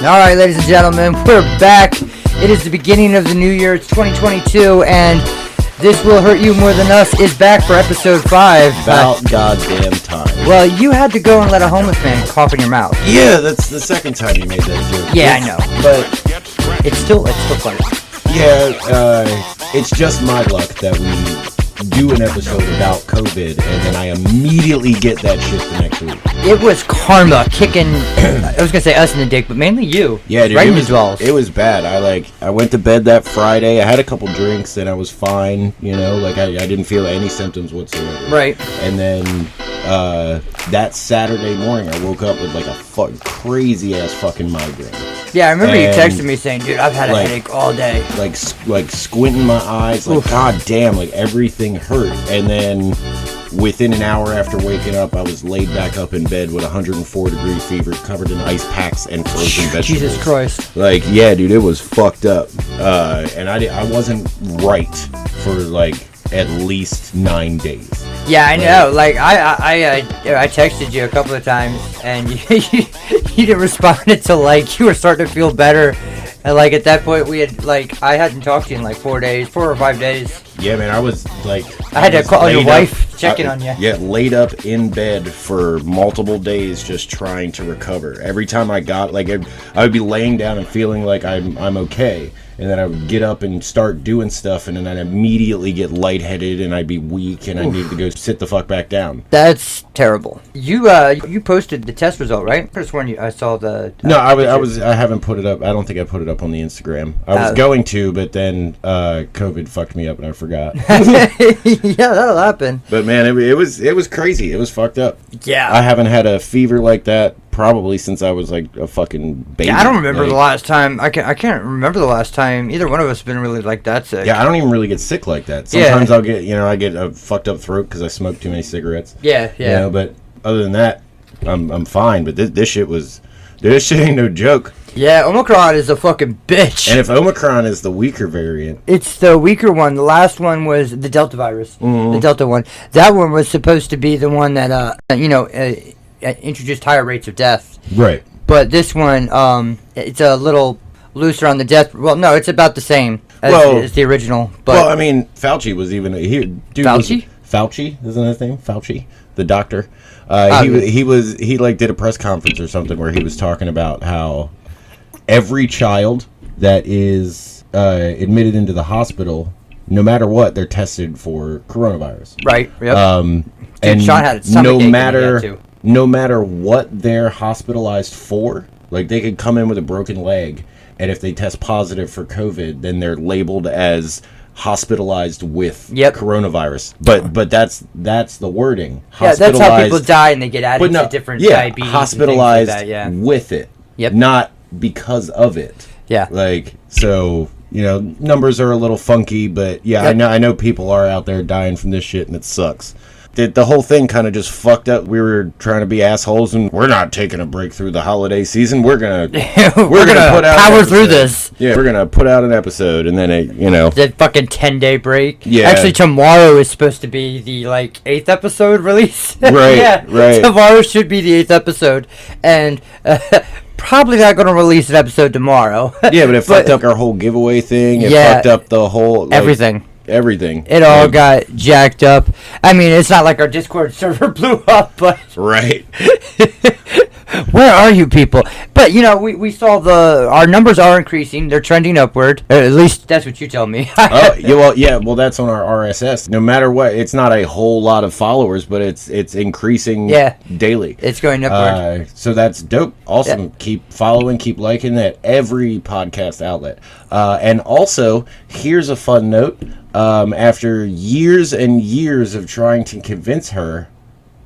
Alright, ladies and gentlemen, we're back. It is the beginning of the new year. It's 2022, and This Will Hurt You More Than Us is back for episode 5. About goddamn time. Well, you had to go and let a homeless man cough in your mouth. Yeah, that's the second time you made that joke. Yeah, I know. But It's still funny. yeah, it's just my luck that we do an episode about COVID and then I immediately get that shit the next week. It was karma kicking, I was going to say us in the dick, but mainly you. Yeah, dude, right in the balls. It was bad. I went to bed that Friday. I had a couple drinks and I was fine, you know, like I didn't feel any symptoms whatsoever. Right. And then that Saturday morning I woke up with like a crazy ass fucking migraine. Yeah, I remember you texted me saying, dude, I've had a headache all day. Like squinting my eyes, like, god damn, like everything hurt. And then within an hour after waking up, I was laid back up in bed with 104-degree fever, covered in ice packs and frozen vegetables. Jesus Christ. Like, yeah, dude, it was fucked up. And I wasn't right for like at least 9 days. Yeah, I know. Like I texted you a couple of times, and you didn't respond until like you were starting to feel better. And like at that point, we had like I hadn't talked to you in like 4 or 5 days. Yeah, man, I was like I had to call your wife checking on you. Yeah, laid up in bed for multiple days, just trying to recover. Every time I got like I would be laying down and feeling like I'm okay. And then I would get up and start doing stuff, and then I'd immediately get lightheaded, and I'd be weak, and I needed to go sit the fuck back down. That's terrible. You posted the test result, right? First one I saw the. No, I haven't put it up. I don't think I put it up on the Instagram. I was going to, but then COVID fucked me up, and I forgot. Yeah, that'll happen. But man, it was crazy. It was fucked up. Yeah. I haven't had a fever like that probably since I was like a fucking baby. Yeah, I don't remember the last time. I can't remember the last time either one of us has been really like that sick. Yeah, I don't even really get sick like that. Sometimes I'll get I get a fucked up throat because I smoke too many cigarettes. Yeah. You know, but other than that, I'm fine. But this shit ain't no joke. Yeah, Omicron is a fucking bitch. And if Omicron is the weaker variant, it's the weaker one. The last one was the Delta virus. Mm-hmm. The Delta one. That one was supposed to be the one that introduced higher rates of death. Right. But this one, it's a little looser on the death. Well, no, it's about the same as the original. But well, I mean, Fauci was even here. Fauci? Fauci, isn't his name? Fauci, the doctor. He did a press conference or something where he was talking about how every child that is admitted into the hospital, no matter what, they're tested for coronavirus. Right. Yep. And Sean had no matter what they're hospitalized for, like they could come in with a broken leg, and if they test positive for COVID, then they're labeled as hospitalized with coronavirus. But that's the wording. Yeah, that's how people die and they get added to different diabetes. Hospitalized and things like that, with it. Yep. Not because of it. Yeah. Like, so, numbers are a little funky, but yeah, I know people are out there dying from this shit and it sucks. The whole thing kind of just fucked up. We were trying to be assholes, and we're not taking a break through the holiday season. We're gonna put out power through this. Yeah, we're gonna put out an episode, and then that fucking 10-day break. Yeah. Actually, tomorrow is supposed to be the 8th episode release. Right. Yeah. Right. Tomorrow should be the 8th episode, and probably not going to release an episode tomorrow. Yeah, but it fucked up our whole giveaway thing. It fucked up the whole everything. Everything. It all got jacked up. I mean, it's not like our Discord server blew up, but right. Where are you people? But we saw our numbers are increasing. They're trending upward. At least that's what you tell me. Well, that's on our RSS. No matter what, it's not a whole lot of followers, but it's increasing daily. It's going upward. So that's dope. Awesome. Yeah. Keep following, keep liking that every podcast outlet. And also, here's a fun note. After years and years of trying to convince her,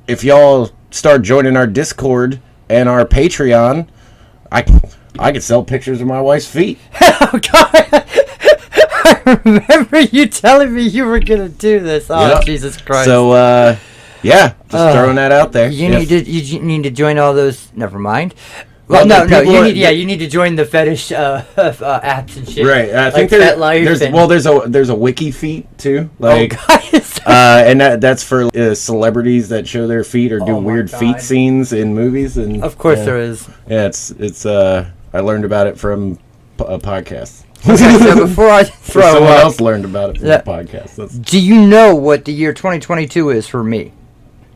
if y'all start joining our Discord and our Patreon, I could sell pictures of my wife's feet. Oh God! I remember you telling me you were gonna do this. Oh, yep. Jesus Christ! So just throwing that out there. You need to join all those. Never mind. Well, no. You need to join the fetish apps and shit. Right. I think there's a wiki feet too. And that's for celebrities that show their feet or do weird feet scenes in movies. And of course there is. Yeah, it's I learned about it from a podcast. Okay, so before I throw Someone up, else learned about it from a podcast. Do you know what the year 2022 is for me?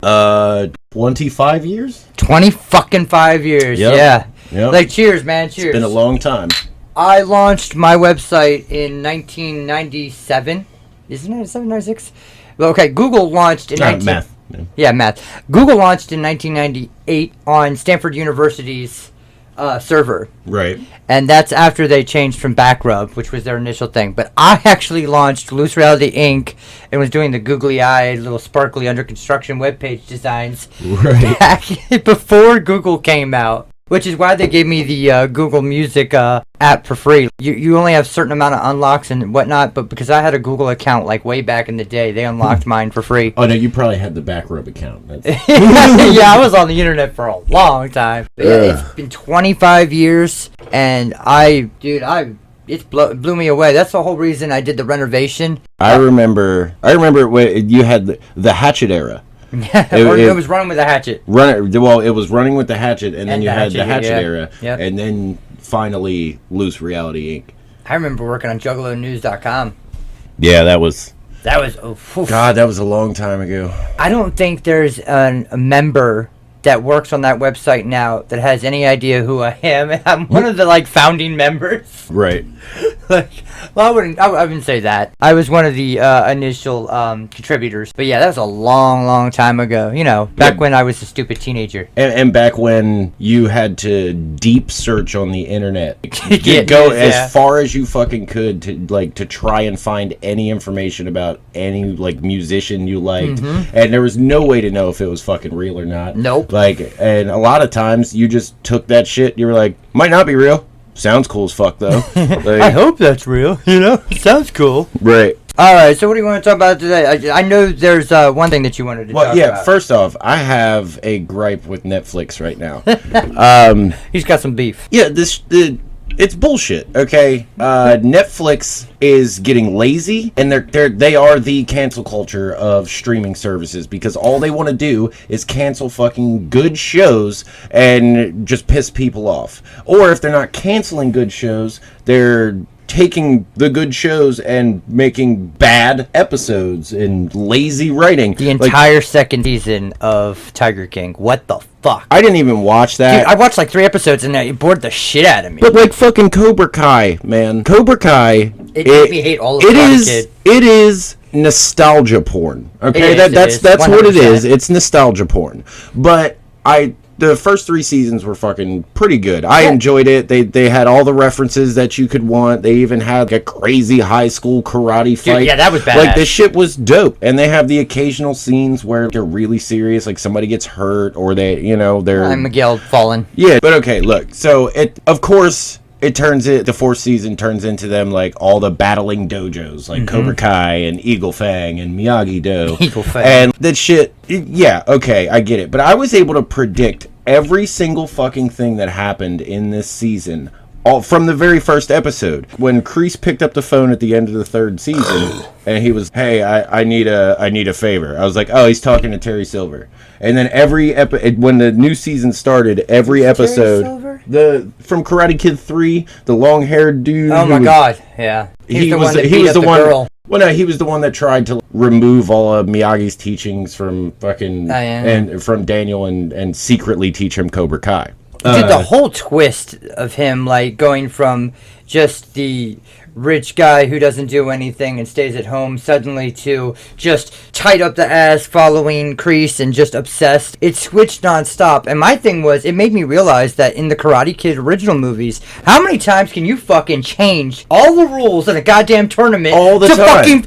25 years? 20 fucking 5 years. Yep. Yeah. Yep. Like, cheers, man. Cheers. It's been a long time. I launched my website in 1997. Isn't it 97, 96? Well, okay, Google launched in Math. Yeah, math. Google launched in 1998 on Stanford University's server. Right. And that's after they changed from Backrub, which was their initial thing. But I actually launched Loose Reality Inc. and was doing the googly-eyed, little sparkly under construction webpage designs back before Google came out. Which is why they gave me the Google Music app for free. You only have a certain amount of unlocks and whatnot, but because I had a Google account like way back in the day, they unlocked mine for free. Oh no, you probably had the Backrub account. Yeah, I was on the internet for a long time. But yeah, it's been 25 years, and it blew me away. That's the whole reason I did the renovation. I remember when you had the Hatchet era. It was running with a hatchet. It was running with the hatchet, and then you had the hatchet era, yep. And then finally Loose Reality Inc. I remember working on JuggaloNews.com. Yeah, that was God, that was a long time ago. I don't think there's a member that works on that website now that has any idea who I am. I'm one of the founding members. Right. I wouldn't say that. I was one of the initial contributors. But yeah, that was a long, long time ago. Back when I was a stupid teenager. And back when you had to deep search on the internet, as far as you fucking could to try and find any information about any musician you liked, and there was no way to know if it was fucking real or not. Nope. And a lot of times you just took that shit. You were like, might not be real. Sounds cool as fuck though. I hope that's real. Sounds cool. Right. All right. So what do you want to talk about today? I know there's one thing that you wanted to talk about. Well, yeah. First off, I have a gripe with Netflix right now. He's got some beef. Yeah. It's bullshit. Okay. Netflix is getting lazy, and they are the cancel culture of streaming services, because all they want to do is cancel fucking good shows and just piss people off. Or if they're not canceling good shows, they're taking the good shows and making bad episodes and lazy writing. The entire second season of Tiger King. What the fuck? I didn't even watch that. Dude, I watched 3 episodes and it bored the shit out of me. But fucking Cobra Kai, man. Cobra Kai. It made me hate all of it. It is nostalgia porn. Okay, that's what it is. It's nostalgia porn. But the first 3 seasons were fucking pretty good. I enjoyed it. They had all the references that you could want. They even had a crazy high school karate fight. Dude, yeah, that was badass. This shit was dope. And they have the occasional scenes where they're really serious, somebody gets hurt or they're Miguel fallen. Yeah, but okay, look. So the 4th season turns into them all the battling dojos, Cobra Kai and Eagle Fang and Miyagi-Do. Eagle Fang. And that shit, yeah, okay, I get it. But I was able to predict every single fucking thing that happened in this season, all from the very first episode. When Kreese picked up the phone at the end of the 3rd season, and he was, hey, I need a favor. I was like, oh, he's talking to Terry Silver. And then when the new season started, every episode, from Karate Kid 3, the long-haired dude. Oh my god, yeah. He was the one. Girl. Well, no, he was the one that tried to remove all of Miyagi's teachings from fucking and from Daniel and secretly teach him Cobra Kai. Dude, the whole twist of him going from just the rich guy who doesn't do anything and stays at home suddenly to just tight up the ass following Kreese and just obsessed. It switched nonstop. And my thing was, it made me realize that in the Karate Kid original movies, how many times can you fucking change all the rules in a goddamn tournament all the time?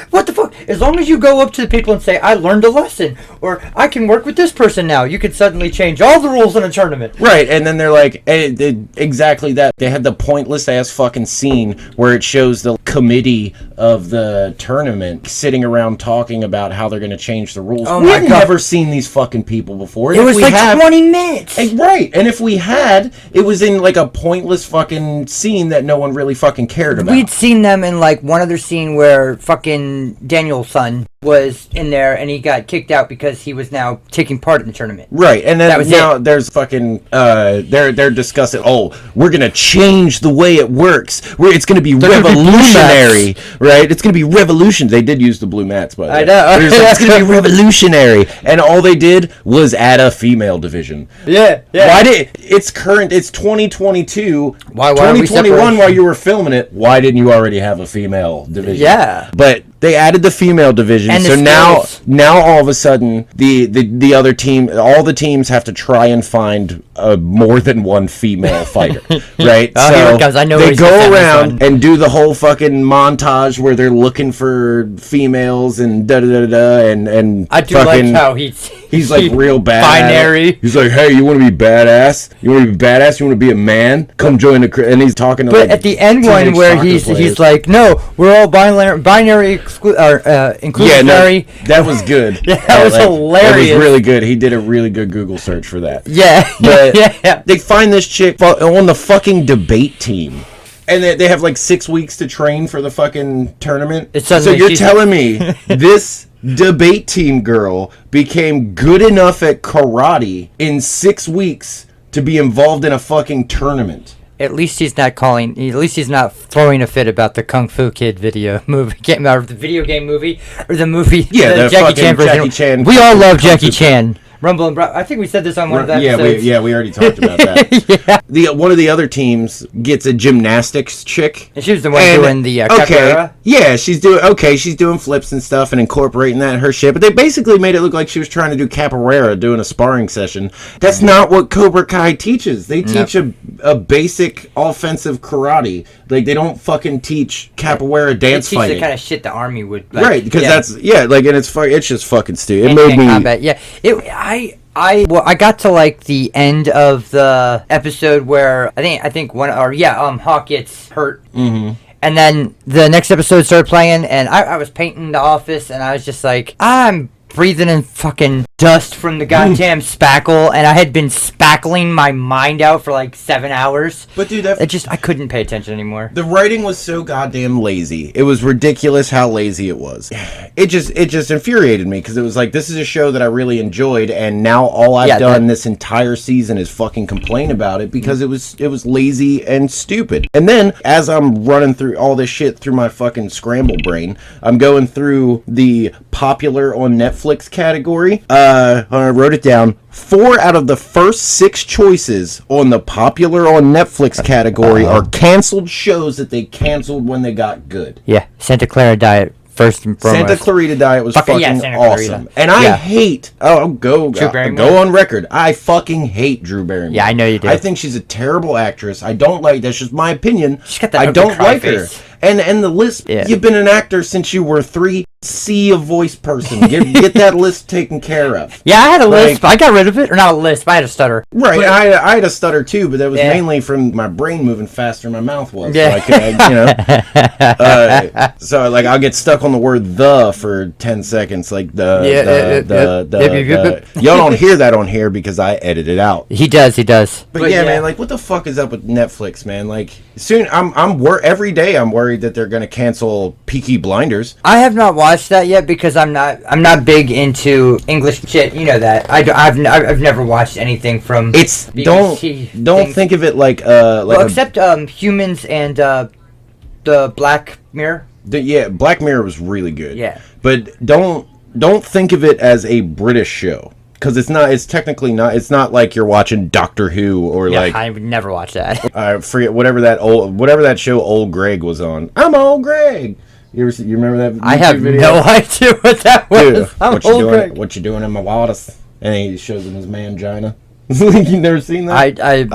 What the fuck? As long as you go up to the people and say, I learned a lesson, or I can work with this person now, you could suddenly change all the rules in a tournament. Right, and then they're exactly that. They had the pointless ass fucking scene where it shows the committee of the tournament sitting around talking about how they're going to change the rules. Oh We've never seen these fucking people before. It was 20 minutes. Right, and if we had, it was in a pointless fucking scene that no one really fucking cared about. We'd seen them in one other scene where fucking Daniel's son was in there, and he got kicked out because he was now taking part in the tournament. Right, and then now there's fucking they're discussing. Oh, we're gonna change the way it works. It's gonna be revolutionary, right? It's gonna be revolution. They did use the blue mats, by the way. I know. It's gonna be revolutionary, and all they did was add a female division. Yeah. It's 2022? Why 2021? While you were filming it, why didn't you already have a female division? Yeah, but they added the female division, and so now all of a sudden the other team, all the teams have to try and find more than one female fighter, right? So here it comes. I know they go around and do the whole fucking montage where they're looking for females and da da da da and I do like how he's like real bad. Binary. He's like, hey, you want to be badass? You want to be badass? You want to be a man? Come join the. And he's talking to. But at the end one where he's like, no, we're all binary inclusionary. Yeah, no, that was good. Yeah, that was hilarious. That was really good. He did a really good Google search for that. Yeah, but yeah. They find this chick on the fucking debate team. And they have like 6 weeks to train for the fucking tournament. So you're telling me this debate team girl became good enough at karate in 6 weeks to be involved in a fucking tournament? At least he's not throwing a fit about the Kung Fu Kid video game movie, or the movie. Yeah, the Jackie Chan version. Jackie Chan. We all love Jackie Chan. Rumble and Bro. I think we said this on one of the episodes. We already talked about that. One of the other teams gets a gymnastics chick. And she was the one doing the capoeira. Yeah, she's doing flips and stuff and incorporating that in her shit. But they basically made it look like she was trying to do capoeira, doing a sparring session. That's not what Cobra Kai teaches. They teach a basic offensive karate. Like, they don't fucking teach capoeira dance fighting. They teach the kind of shit the army would. Like, right, because it's just fucking stupid. It made me combat. Yeah, I got to like the end of the episode where I think Hawk gets hurt. Mm-hmm. And then the next episode started playing, and I was painting the office, and I was just like, I'm breathing in fucking dust from the goddamn spackle, and I had been spackling my mind out for like 7 hours. But dude, I couldn't pay attention anymore. The writing was so goddamn lazy. It was ridiculous how lazy it was. It just infuriated me, because it was like, this is a show that I really enjoyed, and now all I've done this entire season is fucking complain about it, because it was lazy and stupid. And then as I'm running through all this shit through my fucking scramble brain, I'm going through the popular on Netflix category. I wrote it down. 4 out of the first 6 choices on the popular on Netflix category are canceled shows that they canceled when they got good. Yeah, Santa Clara Diet. First and foremost. Santa Clarita Diet was fucking awesome. And I hate... go on record. I fucking hate Drew Barrymore. Yeah, I know you do. I think she's a terrible actress. I don't like... That's just my opinion. She's got that I don't like face. her. And the lisp... Yeah. You've been an actor since you were 3. See a voice person. Get that lisp taken care of. Yeah, I had a lisp. I got rid of it. Or not a lisp. I had a stutter. Right. I had a stutter too, but that was mainly from my brain moving faster than my mouth was. Yeah. So I'll get stuck on the word the for 10 seconds. Like the. Y'all don't hear that on here because I edit it out. He does. But yeah, man, like, what the fuck is up with Netflix, man? Like, soon every day I'm worried that they're gonna cancel Peaky Blinders. I have not watched that yet because I'm not big into English shit. You know that. I've never watched anything from. It's BBC don't think of it like except Humans and the Black Mirror. Black Mirror was really good. Yeah, but don't think of it as a British show. Because it's not. It's technically not. It's not like you're watching Doctor Who or like. I would never watch that. I forget whatever that show Old Greg was on. I'm Old Greg. You remember that? I have video? No idea what that was. Dude, what you doing in my waters? And he shows him his mangina. You never seen that? I'm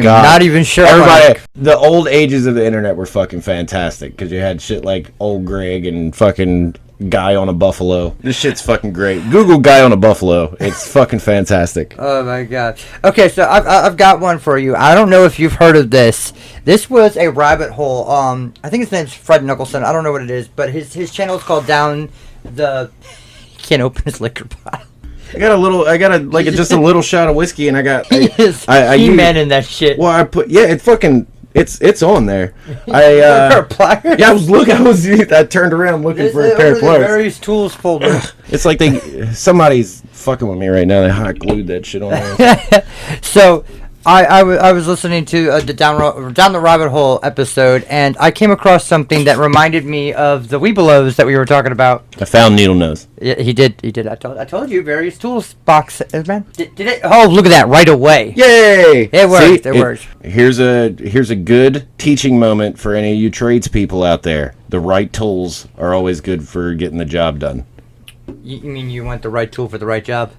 not even sure. Everybody, the old ages of the internet were fucking fantastic because you had shit like Old Greg and fucking Guy on a Buffalo. This shit's fucking great. Google Guy on a Buffalo. It's fucking fantastic. Oh my god. Okay, so I've got one for you. I don't know if you've heard of this. This was a rabbit hole. I think his name's Fred Nicholson. I don't know what it is, but his channel is called Down the. He can't open his liquor bottle. I got just a little shot of whiskey, and I got He-Man in that shit. Well, It's on there. I turned around looking for a pair of pliers. Various tools folder. It's like somebody's fucking with me right now. They hot glued that shit on there. So I was listening to the Down the Rabbit Hole episode, and I came across something that reminded me of the Weebelows that we were talking about. I found Needle Nose. Yeah, he did. I told you, various tools box, man. Did it? Oh, look at that right away. Yay! It worked. It worked. Here's a good teaching moment for any of you tradespeople out there. The right tools are always good for getting the job done. You mean you want the right tool for the right job?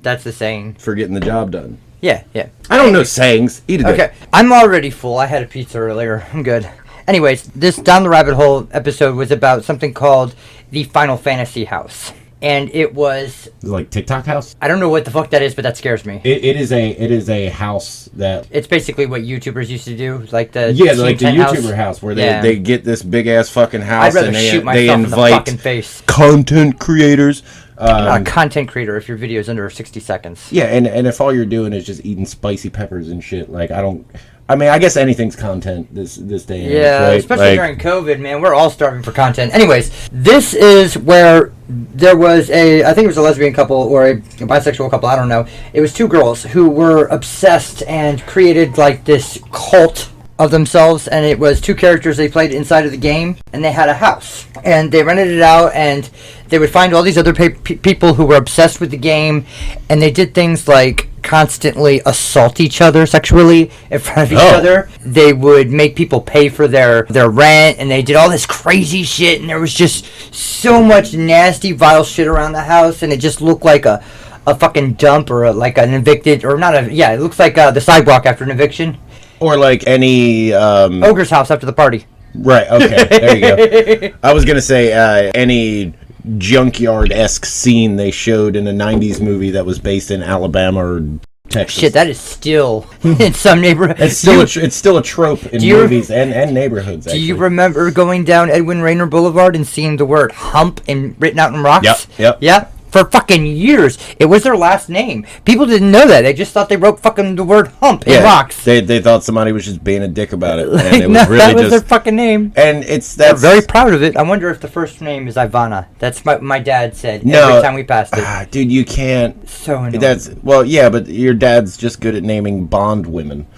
That's the saying. For getting the job done. Yeah. I don't know sayings. Eat it. Okay, I'm already full. I had a pizza earlier. I'm good. Anyways, this Down the Rabbit Hole episode was about something called the Final Fantasy House. And it was like TikTok house. I don't know what the fuck that is, but that scares me. It is a house that it's basically what YouTubers used to do, like the like the YouTuber house where they get this big ass fucking house. I'd rather shoot myself in the fucking face. Content creators. A content creator if your video is under 60 seconds. Yeah, and if all you're doing is just eating spicy peppers and shit, like I guess anything's content this day and age, right? Especially during COVID, man. We're all starving for content. Anyways, this is where there was I think it was a lesbian couple or a bisexual couple, I don't know. It was two girls who were obsessed and created like this cult of themselves, and it was two characters they played inside of the game, and they had a house, and they rented it out, and they would find all these other people who were obsessed with the game, and they did things like constantly assault each other sexually in front of each other. They would make people pay for their rent, and they did all this crazy shit, and there was just so much nasty, vile shit around the house, and it just looked like a fucking dump or like an evicted, or not it looks like the sidewalk after an eviction. Or like any ogre's house after the party. Right. Okay. There you go. I was gonna say any junkyard-esque scene they showed in a '90s movie that was based in Alabama or Texas. Shit, that is still in some neighborhoods. It's still a trope in movies and neighborhoods. Actually. Do you remember going down Edwin Rainer Boulevard and seeing the word "hump" written out in rocks? Yep. Yeah. For fucking years, it was their last name. People didn't know that. They just thought they wrote fucking the word "hump" in rocks. They thought somebody was just being a dick about it, and it was no, really that was just their fucking name. And they're very proud of it. I wonder if the first name is Ivana. That's my dad said every time we passed it. Dude, you can't. So annoying. But your dad's just good at naming Bond women.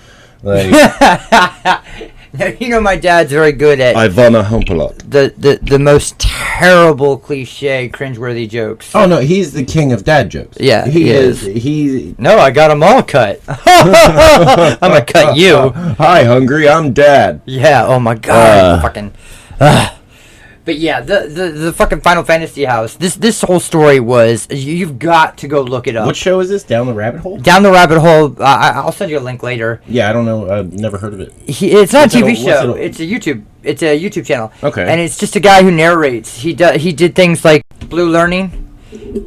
Like, you know, my dad's very good at Ivana Humpalot. The most terrible cliche, cringeworthy jokes. Oh no, he's the king of dad jokes. Yeah, he is. No, I got them all cut. I'm gonna cut you. Hi, hungry. I'm dad. Yeah. Oh my god. Fucking. But yeah, the fucking Final Fantasy house. This whole story was. You've got to go look it up. What show is this? Down the Rabbit Hole? Down the Rabbit Hole. I'll send you a link later. Yeah, I don't know. I've never heard of it. It's not a TV show. It's a YouTube channel. Okay. And it's just a guy who narrates. He did things like Blue Learning.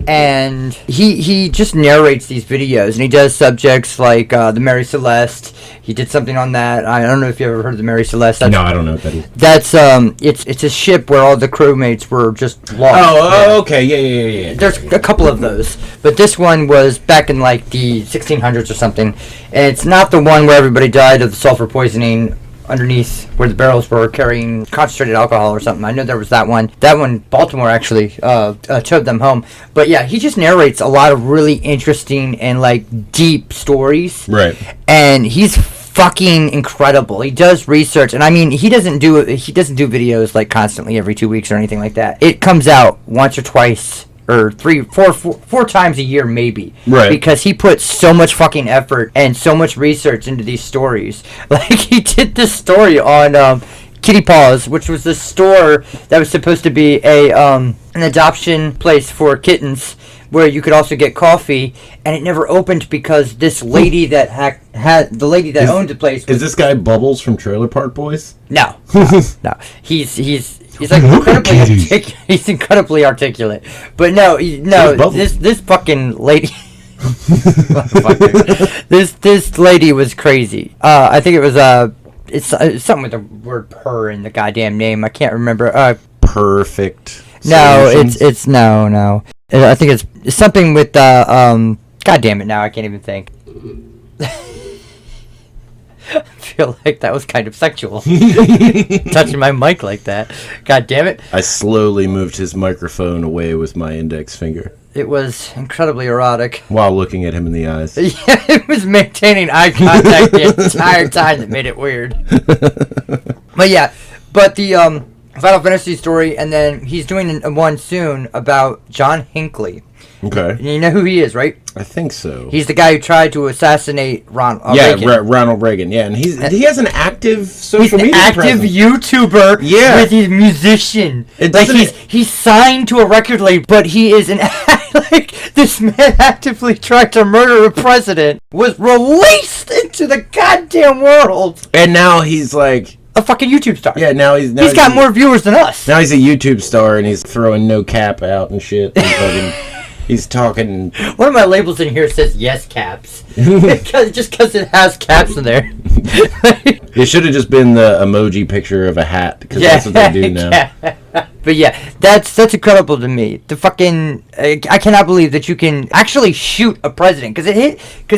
And he just narrates these videos, and he does subjects like the Mary Celeste. He did something on that. I don't know if you ever heard of the Mary Celeste. No, I don't know what that is. That's it's a ship where all the crewmates were just lost. Oh, okay, yeah. There's a couple of those, but this one was back in like the 1600s or something, and it's not the one where everybody died of the sulfur poisoning underneath where the barrels were carrying concentrated alcohol or something. I know there was that one. That one, Baltimore actually towed them home. But yeah, he just narrates a lot of really interesting and like deep stories. Right. And he's fucking incredible. He does research, and I mean, he doesn't do videos like constantly every 2 weeks or anything like that. It comes out once or twice or four times a year maybe. Right. Because he puts so much fucking effort and so much research into these stories. Like, he did this story on Kitty Paws, which was the store that was supposed to be an adoption place for kittens, where you could also get coffee, and it never opened because this lady that owned the place is this guy Bubbles from Trailer Park Boys? No. He's like incredibly articulate. He's incredibly articulate. But this fucking lady this lady was crazy. I think it was it's something with the word "per" in the goddamn name. I can't remember. Perfect. No, Solutions? it's no. I think it's something with God damn it! Now I can't even think. feel like that was kind of sexual. Touching my mic like that. God damn it. I slowly moved his microphone away with my index finger. It was incredibly erotic. While looking at him in the eyes. Yeah, it was maintaining eye contact the entire time that made it weird. But the Final Fantasy story, and then he's doing one soon about John Hinckley. Okay. And you know who he is, right? I think so. He's the guy who tried to assassinate Ronald Reagan. Ronald Reagan. Yeah, and he has an active social media active presence. YouTuber. Yeah. With his musician. He's signed to a record label, but he is this man actively tried to murder a president, was released into the goddamn world. And now he's like a fucking YouTube star. Yeah, he's got more viewers than us. Now he's a YouTube star and he's throwing no cap out and shit. And fucking, he's talking. One of my labels in here says yes caps. Just because it has caps in there. It should have just been the emoji picture of a hat, because that's what they do now. Yeah. But yeah, that's incredible to me. The fucking I cannot believe that you can actually shoot a president, because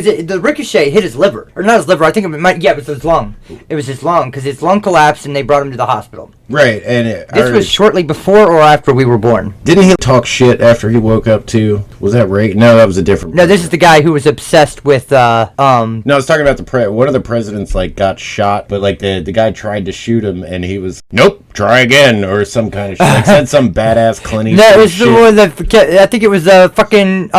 the ricochet hit his liver, or not his liver. I think it was his lung. It was his lung, because his lung collapsed and they brought him to the hospital. Right, and this was shortly before or after we were born. Didn't he talk shit after he woke up too? Was that Reagan? No, that was a different. No, this is the guy who was obsessed with No, I was talking about one of the presidents got shot, but the guy tried to shoot him and he was nope, try again or some kind of shit. Said some badass Clint Eastwood. No, it was shit. the one that I think it was fucking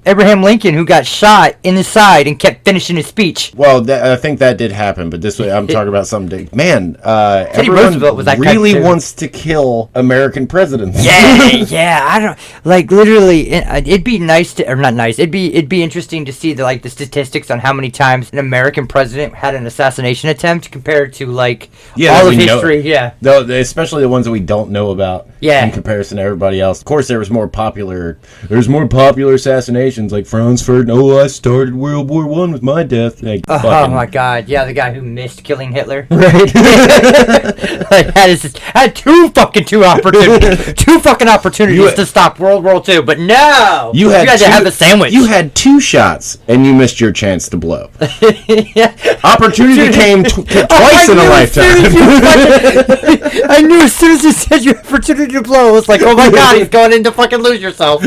Abraham Lincoln who got shot in the side and kept finishing his speech. Well, I think that did happen, but this way I'm talking about something. Man, everyone Roosevelt was that really wants to kill American presidents. Yeah, I don't literally. It'd be nice to, or not nice. It'd be interesting to see the statistics on how many times an American president had an assassination attempt compared to all of history. Yeah, though, especially the ones that we don't know about. Yeah. In comparison to everybody else. Of course, there's more popular assassinations like Franz Ferdinand. Oh, I started World War I with my death. Oh my God! Yeah, the guy who missed killing Hitler. Right. had two fucking opportunities to stop World War II, but no, you had to have a sandwich. You had two shots and you missed your chance to blow. Yeah. Opportunity came twice in a lifetime. I knew as soon as you said your opportunity to blow, it was like, oh my God, he's going in to fucking lose yourself.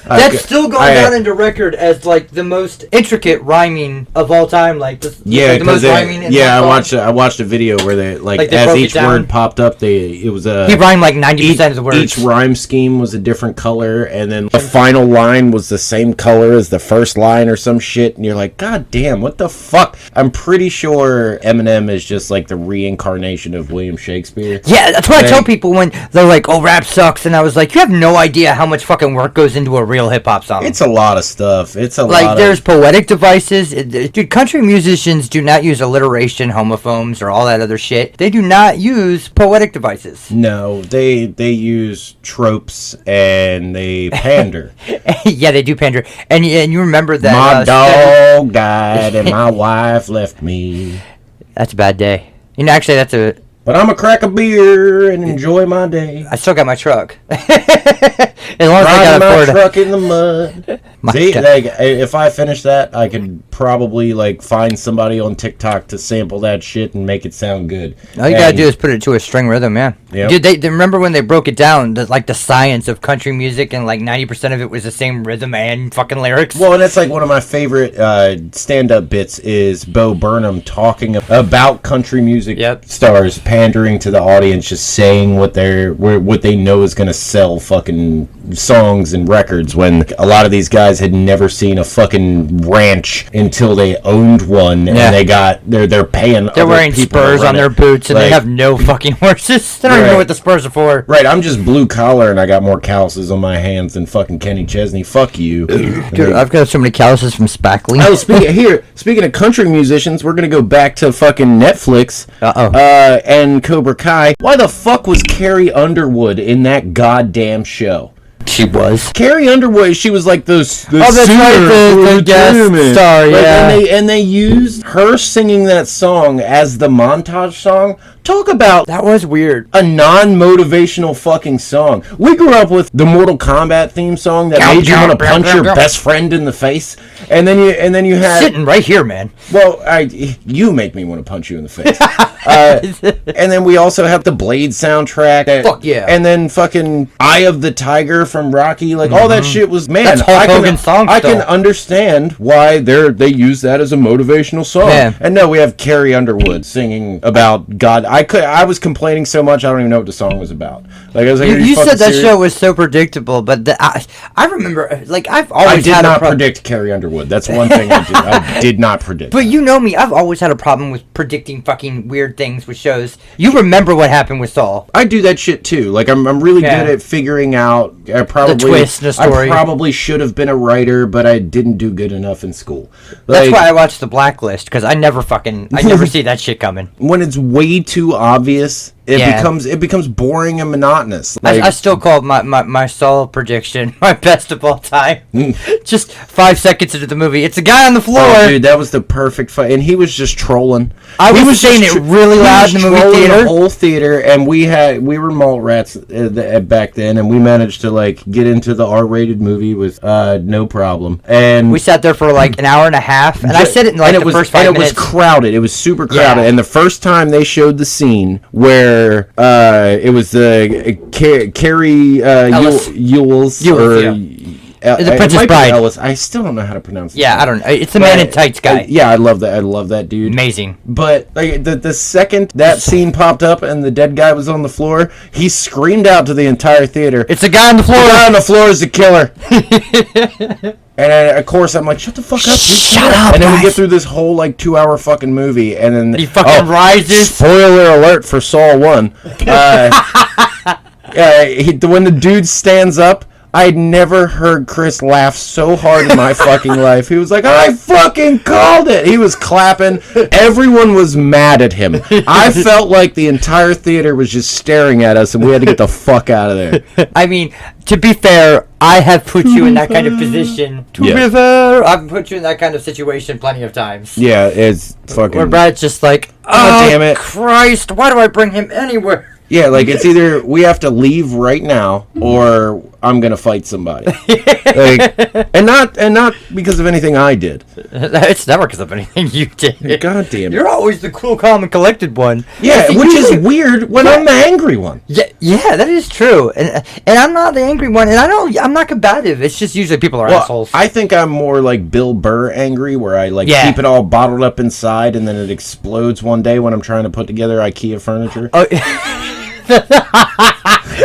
That's still going down into record as the most intricate rhyming of all time. The most rhyming. I watched a video where they as each word popped up, he rhymed 90% of the words. Each rhyme scheme was a different color, and then the final line was the same color as the first line or some shit. And you're like, God damn, what the fuck? I'm pretty sure Eminem is just the reincarnation of William Shakespeare. Yeah, that's what I tell people when they're like, "Oh, rap sucks," and I was like, "You have no idea how much fucking work goes into a real hip hop song." It's a lot of stuff. It's a lot. There's poetic devices. Dude, country musicians do not use alliteration, homophones, or all that other shit. They do not use poetic devices. No, they use tropes and they pander. Yeah, they do pander. And you remember that my dog died and my wife left me. That's a bad day. Actually, that's a. But I'm a crack a beer and enjoy my day. I still got my truck. As long as I got my truck in the mud. See, if I finish that, I could probably find somebody on TikTok to sample that shit and make it sound good. All you gotta do is put it to a string rhythm, man. Yep. Dude, they remember when they broke it down, the science of country music, and 90% of it was the same rhythm and fucking lyrics. Well, and that's one of my favorite stand-up bits is Bo Burnham talking about country music stars pandering to the audience, just saying what they know is gonna sell fucking songs and records, when a lot of these guys had never seen a fucking ranch until they owned one, and they're paying. They're wearing spurs on their boots, and they have no fucking horses. They don't even know what the spurs are for. Right, I'm just blue collar, and I got more calluses on my hands than fucking Kenny Chesney. Fuck you, dude. I've got so many calluses from spackling. Oh, speaking of country musicians, we're gonna go back to fucking Netflix. And Cobra Kai. Why the fuck was Carrie Underwood in that goddamn show? She was. Carrie Underwood, she was like the that's right, the guest star, yeah. And they used her singing that song as the montage song. Talk about that was weird. A non-motivational fucking song. We grew up with the Mortal Kombat theme song that made you want to punch your best friend in the face, and then you had sitting right here, man. Well, you make me want to punch you in the face. And then we also have the Blade soundtrack. Fuck yeah. And then fucking Eye of the Tiger from Rocky. Like, all that shit was, man. That's Hulk Hogan's song I can understand why they use that as a motivational song. Man. And no, we have Carrie Underwood singing about God. I was complaining so much, I don't even know what the song was about. Like, I was like, you said that show was so predictable, but I remember, like, I did not predict Carrie Underwood. That's one thing I did. I did not predict. But you know me, I've always had a problem with predicting fucking weird things with shows. You remember what happened with Saul. I do that shit too. Like, I'm really good at figuring out the twist in the story. I probably should have been a writer, but I didn't do good enough in school. That's why I watched The Blacklist, because I never see that shit coming. When it's way too obvious, it becomes boring and monotonous. Like, I still call my Saul prediction my best of all time. Just 5 seconds into the movie, it's a guy on the floor. Oh, dude, that was the perfect fight, and he was just trolling. I was saying it really loud in the movie theater. The whole theater, and we were malt rats back then, and we managed to like get into the R-rated movie with no problem. And we sat there for like an hour and a half, and I said it in like the first 5 minutes. It was crowded. It was super crowded. Yeah. And the first time they showed the scene where it was the Carrie Ewells the Princess Bride. Ellis. I still don't know how to pronounce it. Yeah, I don't know. It's the man in tights guy. I love that. I love that dude. Amazing. But like the second that scene popped up and the dead guy was on the floor, he screamed out to the entire theater, "It's a guy on the floor! The guy on the floor is the killer!" And of course, I'm like, shut the fuck up. Shut up, and then guys. we get through this whole like 2-hour fucking movie, and then he fucking rises. Spoiler alert for Saul 1. When the dude stands up, I'd never heard Chris laugh so hard in my fucking life. He was like, I fucking called it. He was clapping. Everyone was mad at him. I felt like the entire theater was just staring at us, and we had to get the fuck out of there. I mean, to be fair, I have put you in that kind of position. I've put you in that kind of situation plenty of times. Yeah, it's fucking... Where Brad's just like, oh, damn it. Christ, why do I bring him anywhere? Yeah, like, it's either we have to leave right now, or I'm gonna fight somebody. and not because of anything I did. It's never because of anything you did. God damn it. You're always the cool, calm, and collected one. Yeah, which is weird when I'm the angry one. Yeah, that is true. And I'm not the angry one, and I'm not combative. It's just usually people are assholes. I think I'm more like Bill Burr angry, where I keep it all bottled up inside, and then it explodes one day when I'm trying to put together IKEA furniture. Oh.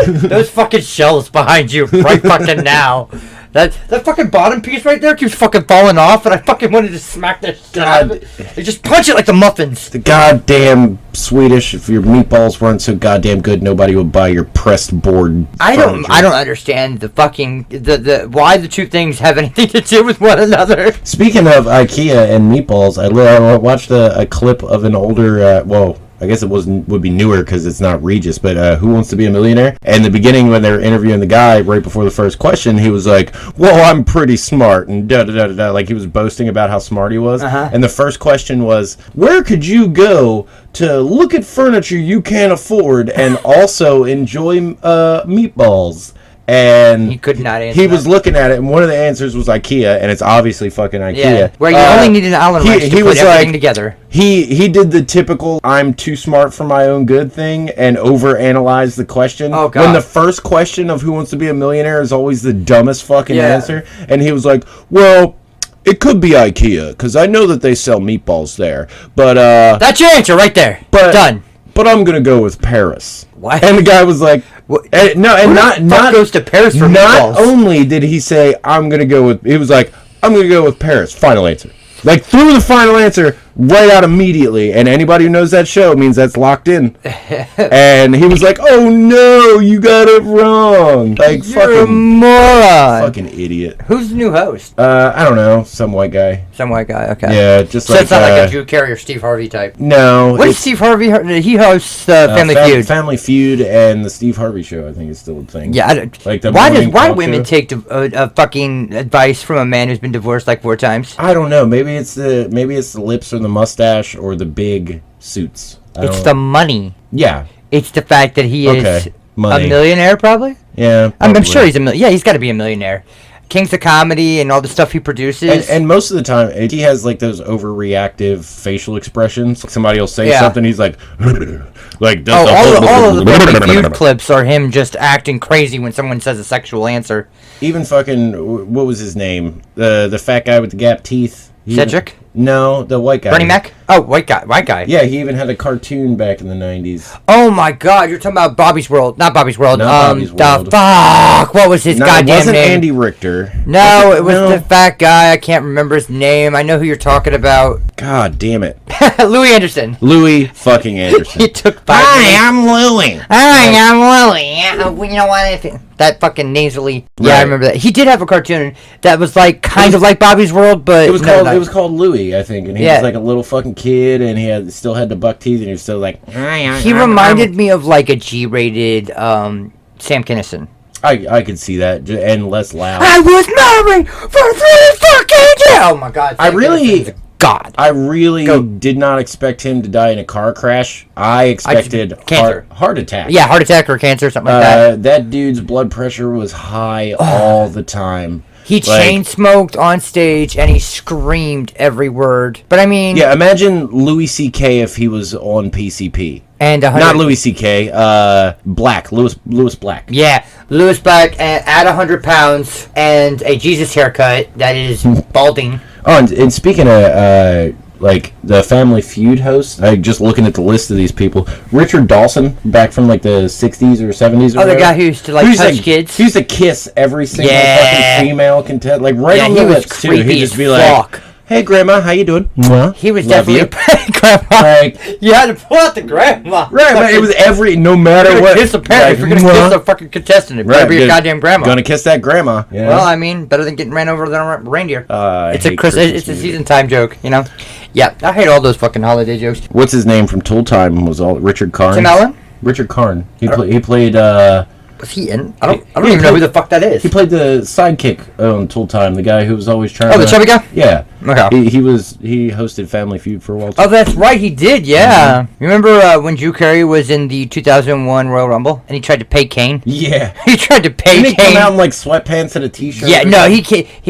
Those fucking shelves behind you right fucking now. That fucking bottom piece right there keeps fucking falling off, and I fucking wanted to smack that shit out of it. And just punch it like the muffins. The goddamn Swedish, if your meatballs weren't so goddamn good, nobody would buy your pressed board furniture. I don't understand the fucking the why the two things have anything to do with one another. Speaking of IKEA and meatballs, I watched a clip of an older I guess it would be newer because it's not Regis, but Who Wants to Be a Millionaire? And in the beginning, when they were interviewing the guy right before the first question, he was like, well, I'm pretty smart, and da-da-da-da-da. Like, he was boasting about how smart he was. Uh-huh. And the first question was, where could you go to look at furniture you can't afford and also enjoy meatballs? And he could not answer. He was looking at it, and one of the answers was IKEA, and it's obviously fucking IKEA. Yeah, where you only need an Allen wrench to put everything together. He did the typical "I'm too smart for my own good" thing and overanalyzed the question. Oh God! When the first question of Who Wants to Be a Millionaire is always the dumbest fucking answer, and he was like, "Well, it could be IKEA because I know that they sell meatballs there, but that's your answer right there. Done. But I'm gonna go with Paris." What? And the guy was like, not goes to Paris for not meatballs? Only did he say, I'm gonna go with, he was like, I'm gonna go with Paris. Final answer. Like, threw the final answer right out immediately. And anybody who knows that show means that's locked in. And he was like, "Oh no, you got it wrong!" Like, You're a moron. fucking idiot. Who's the new host? I don't know, some white guy. Some white guy. Okay. Yeah, just So like it's not like a Drew Carey or Steve Harvey type. No. What is Steve Harvey? He hosts Family Feud. Family Feud and the Steve Harvey Show, I think, is still a thing. Yeah. Like the Why women take a fucking advice from a man who's been divorced like 4 times? I don't know. Maybe it's the lips or the mustache or the big suits. It's the money. Yeah. It's the fact that he is Money. a millionaire, probably. Yeah. I'm sure he's a millionaire. Yeah, he's got to be a millionaire. Kings of Comedy and all the stuff he produces. And most of the time, he has like those overreactive facial expressions. Somebody will say something, he's like, like does all of the Family Feud clips are him just acting crazy when someone says a sexual answer. Even fucking, what was his name? The fat guy with the gap teeth. Cedric? No, the white guy. Bernie Mac? Oh, white guy. Yeah, he even had a cartoon back in the 90s. Oh my God, you're talking about Bobby's World. Not Bobby's World. Bobby's World. The fuck? What was his goddamn name? It wasn't Andy Richter. No, it was the fat guy. I can't remember his name. I know who you're talking about. God damn it. Louis Anderson. Louis fucking Anderson. He took 5 Hi, I'm Louis. Hi, I'm Louis. You know what? That fucking nasally. Yeah, I remember that. He did have a cartoon that was like kind of like Bobby's World, but it was called Louis, I think, and he was like a little fucking kid, and he still had the buck teeth, and he was still like. He reminded me of like a G-rated Sam Kinison. I could see that, and less loud. I was married for 3 fucking years. Oh my God! I really did not expect him to die in a car crash. I expected heart attack. Yeah, heart attack or cancer, something like that. That dude's blood pressure was high all the time. He chain smoked on stage and he screamed every word. But I mean, yeah, imagine Louis C.K. if he was on PCP. And not Louis C.K. Black, Louis Black. Yeah, Louis Black at 100 pounds and a Jesus haircut that is balding. Oh, and speaking of like the Family Feud hosts, just looking at the list of these people, Richard Dawson, back from like the 60s or 70s. Oh, the guy who used to like touch kids. He used to kiss every single fucking female contestant, like right on the lips too. He'd just be like, "Hey, Grandma, how you doing?" Mwah. He was definitely Grandma. Like, you had to pull out the grandma. Right, but it was no matter what. Kiss a parent. If you're gonna kiss a fucking contestant, it better be your goddamn grandma. Gonna kiss that grandma. Yeah. Well, I mean, better than getting ran over than a reindeer. It's a season time joke, you know. Yeah, I hate all those fucking holiday jokes. What's his name from Tool Time? Was all Richard Karn? Tim Allen? Richard Karn. He played. Was he in? I don't even know who the fuck that is. He played the sidekick on Tool Time, the guy who was always trying. Oh, the chubby guy? Yeah. Okay. He hosted Family Feud for a while. Oh, that's right, he did. Yeah. Mm-hmm. Remember when Drew Carey was in the 2001 Royal Rumble and he tried to pay Kane? Yeah. He tried to pay Kane. Didn't he come out in like sweatpants and a t-shirt? Yeah. No, he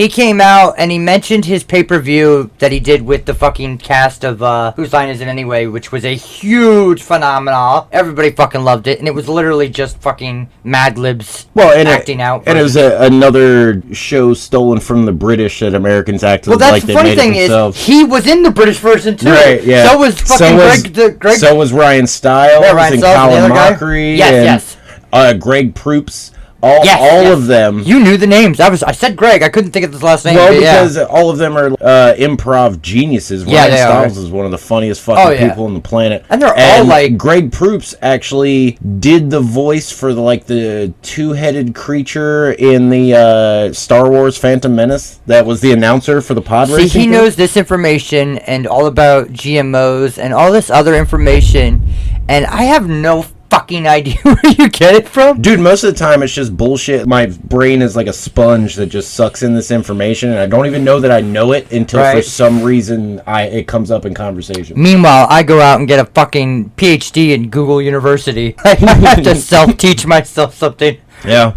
came out and he mentioned his pay-per-view that he did with the fucking cast of Whose Line Is It Anyway, which was a huge phenomenon. Everybody fucking loved it, and it was literally just fucking Mad Libs. Acting out. And it was another show stolen from the British that Americans acted like they made it themselves. Is, he was in the British version too. Right, yeah. So was fucking Greg. So was Ryan Stiles and Colin Mockery. Yes. Greg Proops. All of them. You knew the names. I said Greg. I couldn't think of his last name. Well, because all of them are improv geniuses. Ryan Stiles is one of the funniest fucking people on the planet. And they're all like... Greg Proops actually did the voice for the two-headed creature in the Star Wars Phantom Menace. That was the announcer for the pod racing. See, he knows this information and all about GMOs and all this other information, and I have no fucking idea where you get it from. Dude, most of the time it's just bullshit. My brain is like a sponge that just sucks in this information, and I don't even know that I know it until for some reason it comes up in conversation. Meanwhile, I go out and get a fucking PhD in Google University. I have to self-teach myself something. Yeah.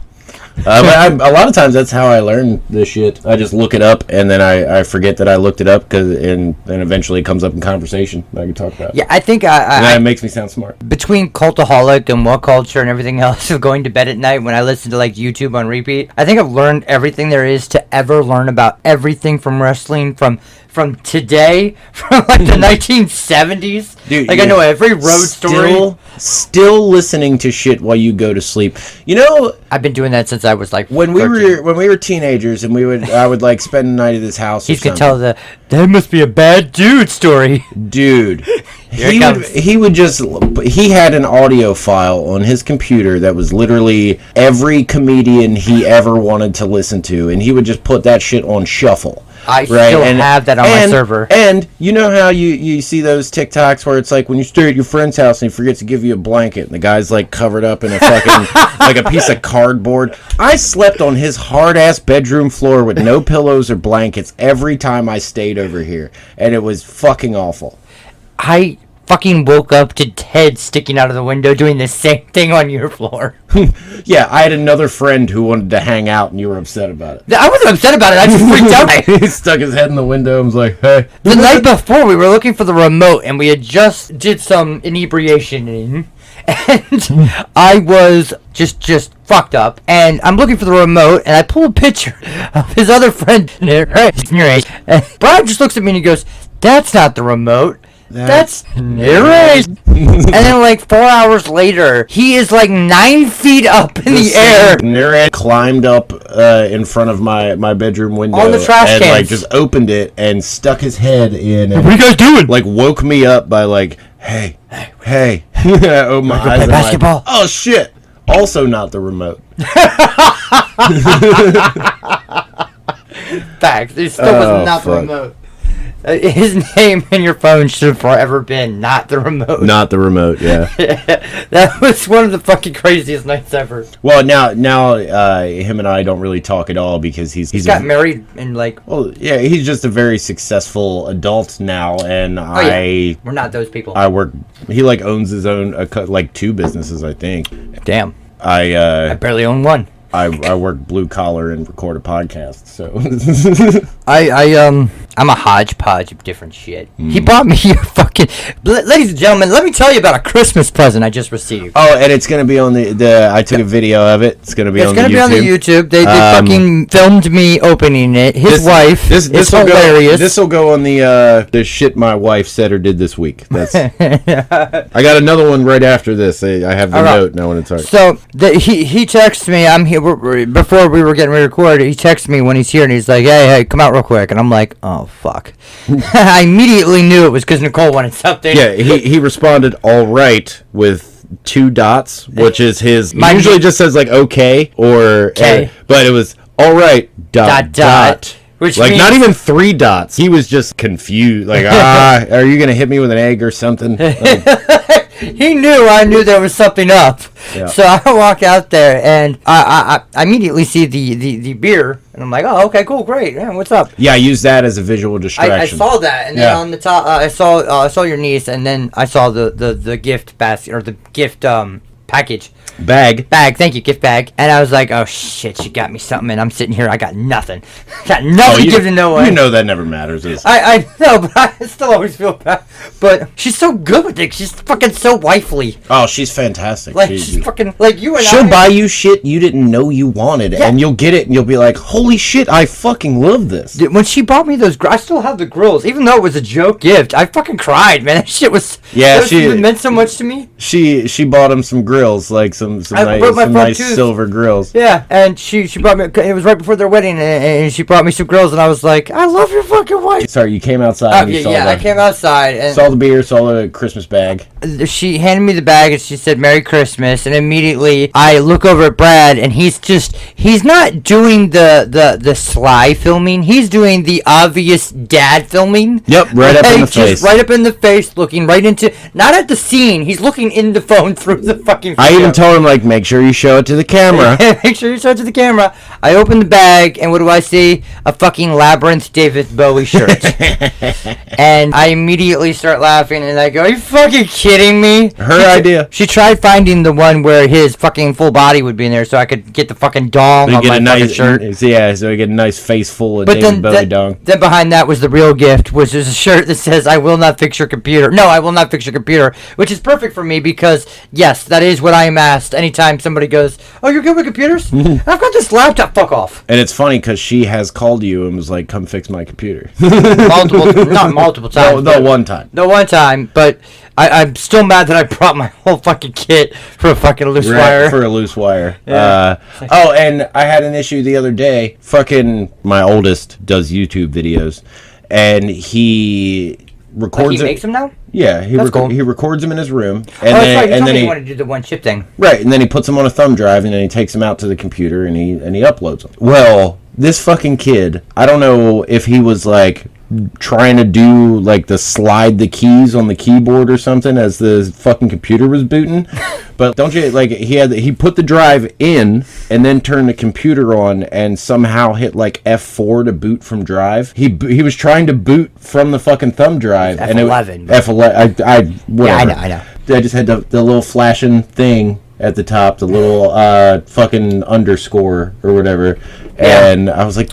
But a lot of times that's how I learn this shit. I just look it up and then I forget that I looked it up and eventually it comes up in conversation that I can talk about. Yeah, I think it makes me sound smart. Between Cultaholic and What Culture and everything else of going to bed at night when I listen to like YouTube on repeat, I think I've learned everything there is to ever learn about everything from wrestling, from from today, from like the 1970s. Dude, like I know every road story. Still listening to shit while you go to sleep. You know, I've been doing that since I was like when 13. we were teenagers, and I would like spend the night at his house. He could tell that must be a bad dude story. Dude, he had an audio file on his computer that was literally every comedian he ever wanted to listen to, and he would just put that shit on shuffle. I still have that on my server. And you know how you see those TikToks where it's like when you stay at your friend's house and he forgets to give you a blanket and the guy's like covered up in a fucking like a piece of cardboard. I slept on his hard ass bedroom floor with no pillows or blankets every time I stayed over here, and it was fucking awful. I fucking woke up to Ted sticking out of the window doing the same thing on your floor. Yeah, I had another friend who wanted to hang out, and you were upset about it. I wasn't upset about it. I just freaked out. He stuck his head in the window and was like, hey. The night before, we were looking for the remote, and we had just did some inebriation, and I was just fucked up, and I'm looking for the remote, and I pull a picture of his other friend, and Brian just looks at me and he goes, that's not the remote. That's erased. And then like 4 hours later, he is like 9 feet up in the air. Narad climbed up in front of my bedroom window on the trash and cans. like just opened it and stuck his head in. And, what are you guys doing? Like woke me up by like, hey. I opened my eyes play basketball. Like, oh shit! Also not the remote. Facts. It still was not the remote. His name in your phone should have forever been not the remote. Not the remote, yeah. That was one of the fucking craziest nights ever. Well, now him and I don't really talk at all because he's got married and like. Well, yeah, he's just a very successful adult now, and we're not those people. I work. He like owns his own like 2 businesses, I think. Damn. I barely own one. I work blue collar and record a podcast, so I'm a hodgepodge of different shit. He bought me a fucking... Ladies and gentlemen, let me tell you about a Christmas present I just received. Oh, and it's going to be on the I took a video of it. It's going to be on the YouTube. It's going to be on the YouTube. They fucking filmed me opening it. His wife. This hilarious. This will go on the shit my wife said or did this week. That's. I got another one right after this. I have the note and I want to talk. So he texts me. I'm here before we were getting recorded. He texts me when he's here and he's like, "Hey, come out real quick." And I'm like, "Oh fuck!" I immediately knew it was because Nicole wanted something. Yeah, he responded all right with 2 dots, which is his. He usually just says like okay or okay, but it was all right dot. Which like means, not even 3 dots. He was just confused. Like, are you gonna hit me with an egg or something? Like, he knew I knew there was something up. Yeah. So I walk out there and I immediately see the beer and I'm like, oh, okay, cool, great. Yeah, what's up? Yeah, I use that as a visual distraction. I saw that, and then on the top, I saw your niece, and then I saw the gift basket or the gift package. Bag. Thank you, gift bag. And I was like, oh shit, she got me something, and I'm sitting here, I got nothing. Got nothing to give to no one. You know that never matters. I know, but I still always feel bad. But she's so good with it. She's fucking so wifely. Oh, she's fantastic. Like, she's fucking, like you and she'll buy you shit you didn't know you wanted, and you'll get it, and you'll be like, holy shit, I fucking love this. Dude, when she bought me those, I still have the grills, even though it was a joke gift. I fucking cried, man. That shit was, it meant so much to me. She bought him some grills, like some nice silver grills. Yeah, and she brought me. It was right before their wedding, and she brought me some grills, and I was like, I love your fucking wife. Sorry, you came outside. I came outside and saw the beer, saw the Christmas bag. She handed me the bag and she said Merry Christmas, and immediately I look over at Brad, and he's not doing the sly filming. He's doing the obvious dad filming. Yep, right up in the face. Right up in the face, looking right into, not at the scene. He's looking in the phone through the fucking video. I even told him, like, make sure you show it to the camera. Make sure you show it to the camera. I open the bag, and what do I see? A fucking Labyrinth David Bowie shirt. And I immediately start laughing, and I go, are you fucking kidding kidding me? Her idea. She tried finding the one where his fucking full body would be in there so I could get the fucking dong on my fucking shirt. Yeah, so we get a nice face full of David Bowie dong. Then behind that was the real gift, which is a shirt that says, I will not fix your computer. No, I will not fix your computer, which is perfect for me because, yes, that is what I am asked anytime somebody goes, oh, you're good with computers? I've got this laptop. Fuck off. And it's funny because she has called you and was like, come fix my computer. Not multiple times. The one time. The one time, but I'm still mad that I brought my whole fucking kit for a fucking loose wire. For a loose wire. Yeah. And I had an issue the other day. Fucking my oldest does YouTube videos, and he records. Like he makes them now? Yeah, he records them in his room, and then he wanted to do the one chip thing. Right, and then he puts them on a thumb drive, and then he takes them out to the computer, and he uploads them. Well, this fucking kid, I don't know if he was like trying to do like slide the keys on the keyboard or something as the fucking computer was booting, but don't you like he put the drive in and then turned the computer on and somehow hit like F4 to boot from drive. He was trying to boot from the fucking thumb drive. F11. F11. Whatever. Yeah, I know. I just had the little flashing thing at the top, the little fucking underscore or whatever, and I was like,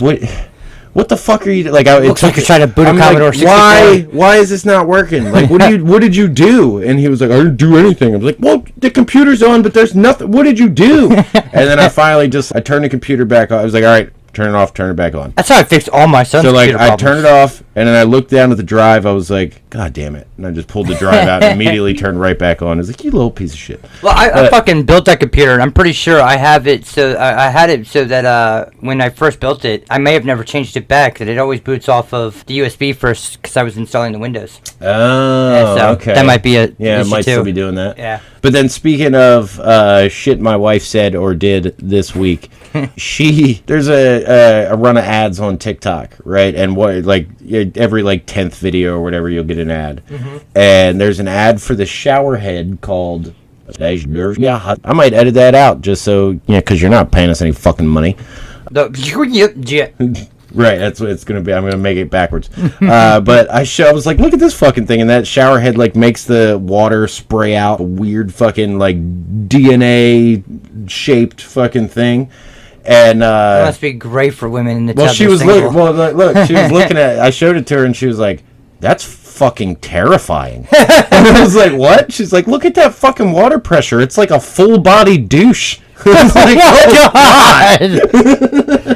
what the fuck are you like? Looks like you're trying to boot a Commodore 64. Why is this not working? Like, what did you do? And he was like, I didn't do anything. I was like, well, the computer's on, but there's nothing. What did you do? And then I finally I turned the computer back on. I was like, all right, turn it off, turn it back on. That's how I fixed all my son's computer problems. I turned it off, and then I looked down at the drive. I was like, God damn it. And I just pulled the drive out and immediately turned right back on. I was like, you little piece of shit. Well, I fucking built that computer, and I'm pretty sure I have it so I had it so that when I first built it, I may have never changed it back, that it always boots off of the USB first because I was installing the Windows. Oh, so okay. That might be a it might too. still be doing that. Yeah. But then speaking of shit my wife said or did this week, there's a run of ads on TikTok, right? And every 10th video or whatever, you'll get an ad. Mm-hmm. And there's an ad for the shower head called, I might edit that out just so, because you're not paying us any fucking money. Right, that's what it's going to be. I'm going to make it backwards. But I was like, look at this fucking thing. And that shower head, makes the water spray out a weird fucking, DNA-shaped fucking thing. And that must be great for women in the tub. She was look, she was looking at it. I showed it to her, and she was like, that's fucking terrifying. And I was like, what? She's like, look at that fucking water pressure. It's like a full-body douche. I was like, oh,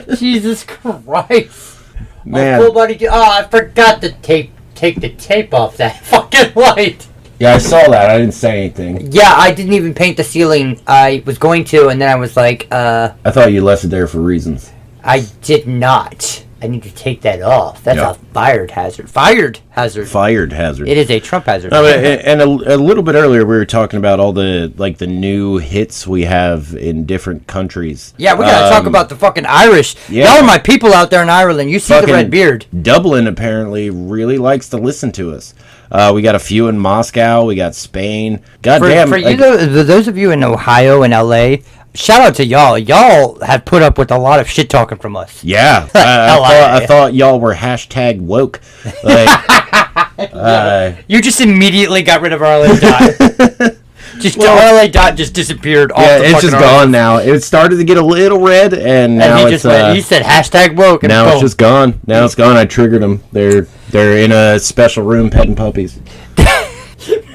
God. Jesus Christ. Man. Full body I forgot to take the tape off that fucking light. Yeah, I saw that. I didn't say anything. Yeah, I didn't even paint the ceiling. I was going to, and then I was like, I thought you left it there for reasons. I did not. I need to take that off. That's a fired hazard. Fired hazard. Fired hazard. It is a Trump hazard. No, and a little bit earlier, we were talking about all the the new hits we have in different countries. Yeah, we gotta talk about the fucking Irish. Yeah. Y'all are my people out there in Ireland. You see fucking the red beard. Dublin apparently really likes to listen to us. We got a few in Moscow. We got Spain. Goddamn. For those of you in Ohio and LA, shout out to y'all. Y'all have put up with a lot of shit talking from us. Yeah. I thought y'all were hashtag woke. You just immediately got rid of our LA dot. LA dot just disappeared off the it's just gone now. It started to get a little red, and now he said hashtag woke. And now it's just gone. Now it's gone. I triggered them. They're in a special room petting puppies.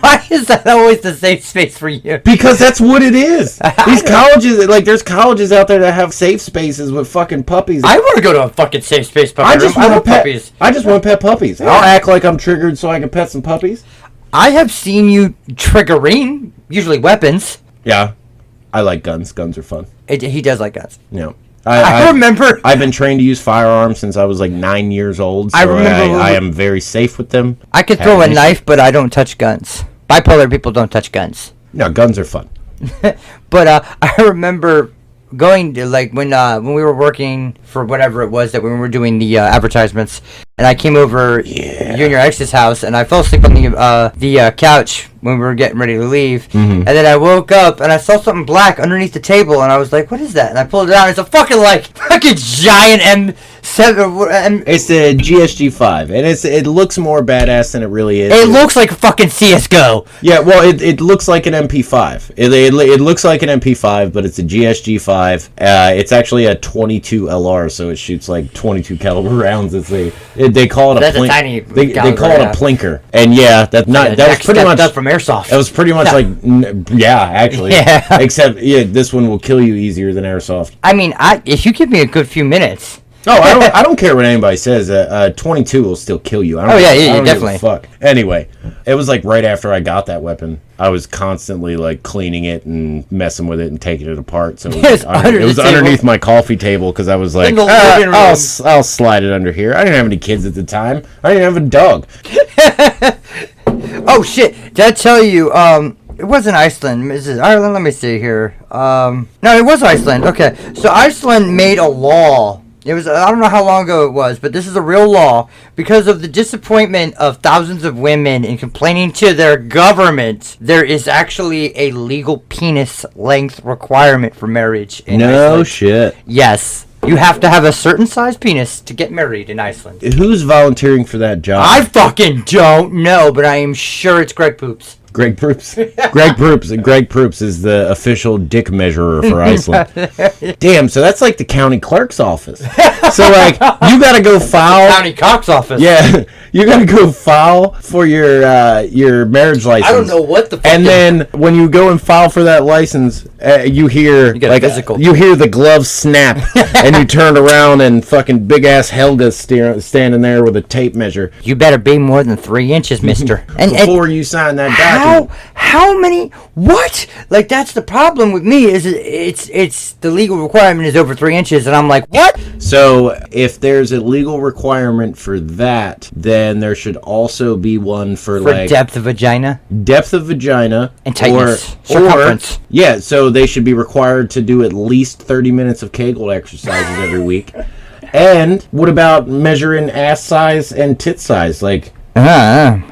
Why is that always the safe space for you? Because that's what it is. These colleges, there's colleges out there that have safe spaces with fucking puppies. I want to go to a fucking safe space puppy room. I want puppies. I just want to pet puppies. Yeah. I'll act like I'm triggered so I can pet some puppies. I have seen you triggering, usually weapons. Yeah. I like guns. Guns are fun. He does like guns. Yeah. I remember. I've been trained to use firearms since I was 9 years old, so I am very safe with them. I could throw a knife, but I don't touch guns. Bipolar people don't touch guns. No, guns are fun. But I remember going to when we were working for whatever it was that we were doing the advertisements, and I came over you and your ex's house, and I fell asleep on the couch when we were getting ready to leave, and then I woke up and I saw something black underneath the table, and I was like, "What is that?" And I pulled it out. It's a fucking giant M7. It's the GSG5, and it looks more badass than it really is. It looks like fucking CS:GO. Yeah, well, it looks like an MP5. It looks like an MP5, but it's a GSG5. It's actually a 22 LR, so it shoots like 22 caliber rounds. They call it a tiny. They call it a plinker, and that was pretty much up from airsoft. It was pretty much actually. Yeah. Except this one will kill you easier than airsoft. I mean, if you give me a good few minutes. Oh, I don't care what anybody says. 22 will still kill you. I don't definitely. Give a fuck. Anyway, it was like right after I got that weapon, I was constantly like cleaning it and messing with it and taking it apart. So it was underneath my coffee table because I was like, I'll slide it under here. I didn't have any kids at the time. I didn't have a dog. Oh shit! Did I tell you? It wasn't Iceland. Is it Ireland? Let me see here. No, it was Iceland. Okay, so Iceland made a law. It was, I don't know how long ago it was, but this is a real law because of the disappointment of thousands of women in complaining to their government. There is actually a legal penis length requirement for marriage in Iceland. No shit. Yes. You have to have a certain size penis to get married in Iceland. Who's volunteering for that job? I fucking don't know, but I am sure it's Greg Poops. Greg Proops. Greg Proops is the official dick measurer for Iceland. Damn, so that's like the county clerk's office. So like you gotta go file county cops office. Yeah. You gotta go file for your marriage license. I don't know what the fuck. And then when you go and file for that license, you hear you hear the glove snap and you turn around and fucking big ass Helga's standing there with a tape measure. You better be more than 3 inches, mister. Before you sign that document. How many? What? Like that's the problem with me is it's the legal requirement is over 3 inches, and I'm like, what? So if there's a legal requirement for that, then there should also be one for like depth of vagina and tightness, circumference. So they should be required to do at least 30 minutes of Kegel exercises every week. And what about measuring ass size and tit size? Like, and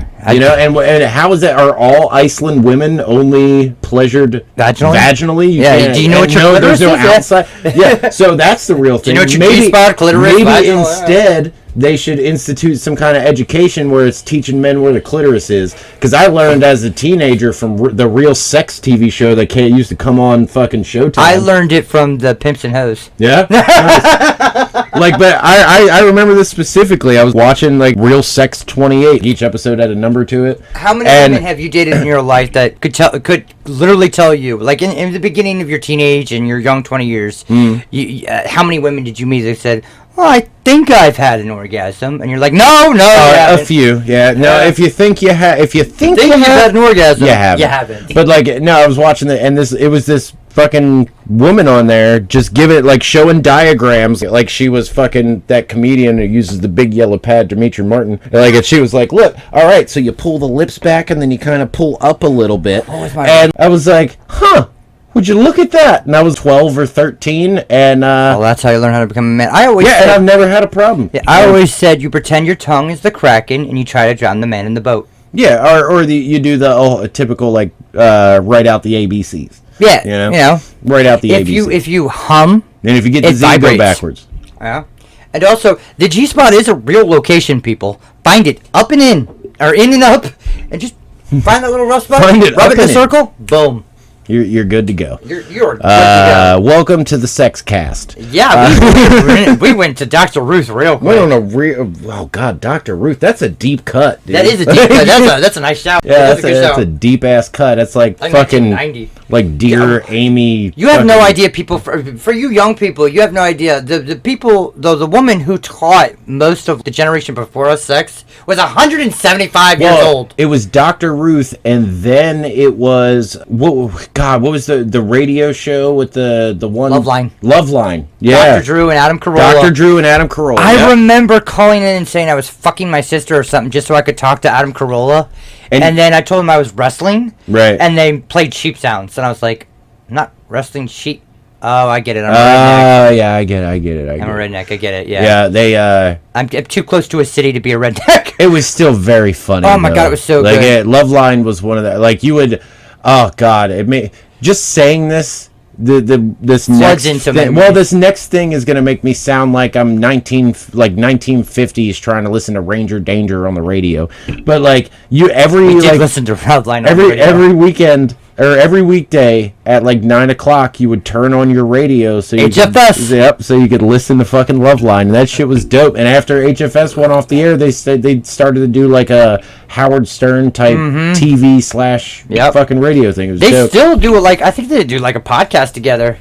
how is that? Are all Iceland women only pleasured vaginally? Do you know what your clitoris there's no outside. Yeah, so that's the real thing. Do you know what your G-spot, clitoris, maybe vaginal, instead they should institute some kind of education where it's teaching men where the clitoris is. Because I learned as a teenager from the Real Sex TV show that used to come on fucking Showtime. I learned it from the Pimps and Hoes. Yeah? But I remember this specifically. I was watching like Real Sex 28. Each episode had a number to it. How many women have you dated in your life that could literally tell you, like in the beginning of your teenage and your young 20 years, how many women did you meet that said, well, I think I've had an orgasm, and you're like, no, a few, yeah. No, if you think you have, you've had an orgasm, you haven't. But like, no, I was watching it, and it was this fucking woman on there just showing diagrams like she was fucking that comedian who uses the big yellow pad, Demetri Martin. And she was like, look, all right, so you pull the lips back and then you kind of pull up a little bit. And I was like, huh. Would you look at that? And I was 12 or 13, and well, that's how you learn how to become a man. And I've never had a problem. Yeah, I always said you pretend your tongue is the Kraken, and you try to drown the man in the boat. Yeah, or you do the typical write out the ABCs. Yeah, write out the ABCs. If you hum, and if you get the Z, go backwards. Yeah, and also the G spot is a real location. People find it up and in, or in and up, and just find that little rough spot. Find it, rub it in a circle. Boom. You're good to go. You're good to go. Welcome to the Sex Cast. Yeah, we went to Dr. Ruth real quick. Oh God, Dr. Ruth, that's a deep cut, dude. That is a deep cut. That's a nice shout. Yeah, that's a deep ass cut. That's like fucking 1990. Like Dear Amy. You have no idea, people. For you young people, you have no idea. The people, though, the woman who taught most of the generation before us sex was 175 years old. It was Dr. Ruth, and then it was what was the radio show with the one Loveline. Yeah. Dr. Drew and Adam Carolla. I remember calling in and saying I was fucking my sister or something just so I could talk to Adam Carolla. And then I told him I was wrestling. Right. And they played sheep sounds. And I was like, I'm not wrestling sheep. Oh, I get it. I'm a redneck. Yeah, I get it. I'm a redneck. I get it. Yeah. Yeah, they. I'm too close to a city to be a redneck. It was still very funny. Oh my God, it was so like, good. Loveline was one of the you would. Oh God, it may just saying this. This next thing, this next thing is gonna make me sound like I'm 1950s trying to listen to Ranger Danger on the radio, but listen to Loveline every weekend or every weekday at 9 o'clock you would turn on your radio so you so you could listen to fucking Loveline, and that shit was dope. And after HFS went off the air, they said they started to do a Howard Stern type TV / fucking radio thing. It was dope. Still do it. I think they do a podcast together.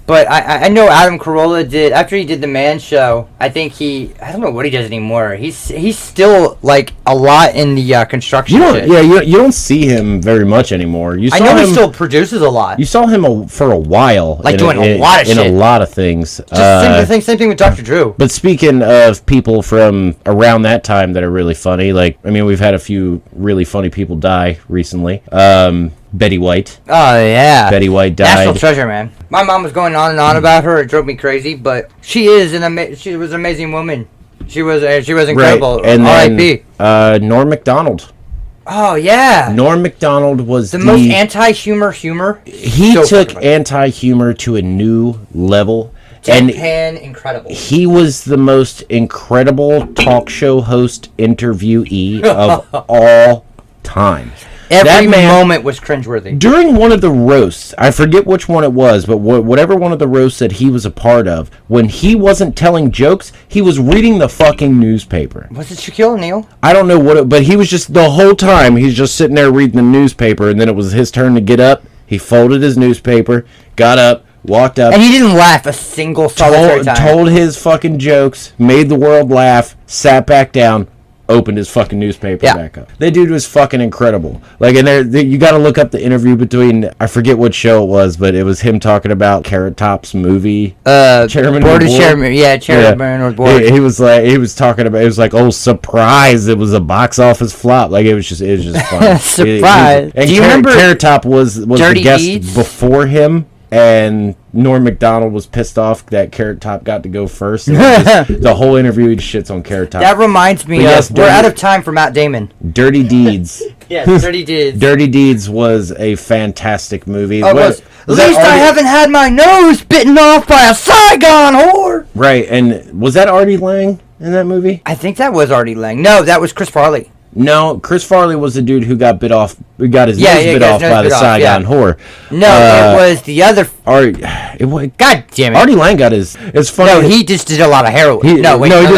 But I know Adam Carolla did, after he did the Man Show, I think I don't know what he does anymore. He's still, a lot in the construction shit. Yeah, you don't see him very much anymore. I know he still produces a lot. You saw him for a while. Doing a lot of shit. In a lot of things. Same thing with Dr. Drew. But speaking of people from around that time that are really funny, we've had a few really funny people die recently. Betty White. Oh, yeah. Betty White died. National treasure, man. My mom was going on and on about her. It drove me crazy, but she was an amazing woman. She was incredible. Right. And R.I.P. Norm Macdonald. Oh, yeah. Norm Macdonald was the most anti-humor. He took anti-humor to a new level. Incredible. He was the most incredible talk show host interviewee of all time. Every moment was cringeworthy. During one of the roasts, I forget which one it was, but whatever one of the roasts that he was a part of, when he wasn't telling jokes, he was reading the fucking newspaper. Was it Shaquille O'Neal? I don't know but he was just, the whole time, he's just sitting there reading the newspaper, and then it was his turn to get up. He folded his newspaper, got up, walked up. And he didn't laugh a single solitary time. Told his fucking jokes, made the world laugh, sat back down, opened his fucking newspaper back up. That dude was fucking incredible. And you got to look up the interview between, I forget what show it was, but it was him talking about Carrot Top's movie. Chairman Board. Chairman or Board. He was talking about, it was oh, surprise, it was a box office flop. It was just fun. Surprise. And do you remember Carrot Top was the guest Deeds? Before him? And Norm Macdonald was pissed off that Carrot Top got to go first. And the whole interview, he shits on Carrot Top. That reminds me we're out of time for Matt Damon. Dirty Deeds. Dirty Deeds. Dirty Deeds was a fantastic movie. At least I haven't had my nose bitten off by a Saigon whore. Right, and was that Artie Lang in that movie? I think that was Artie Lang. No, that was Chris Farley. No, Chris Farley was the dude who got his nose bit off by the Saigon whore. No, it was the other. God damn it! Artie Lang got his. It's funny. No, he just did a lot of heroin. He did a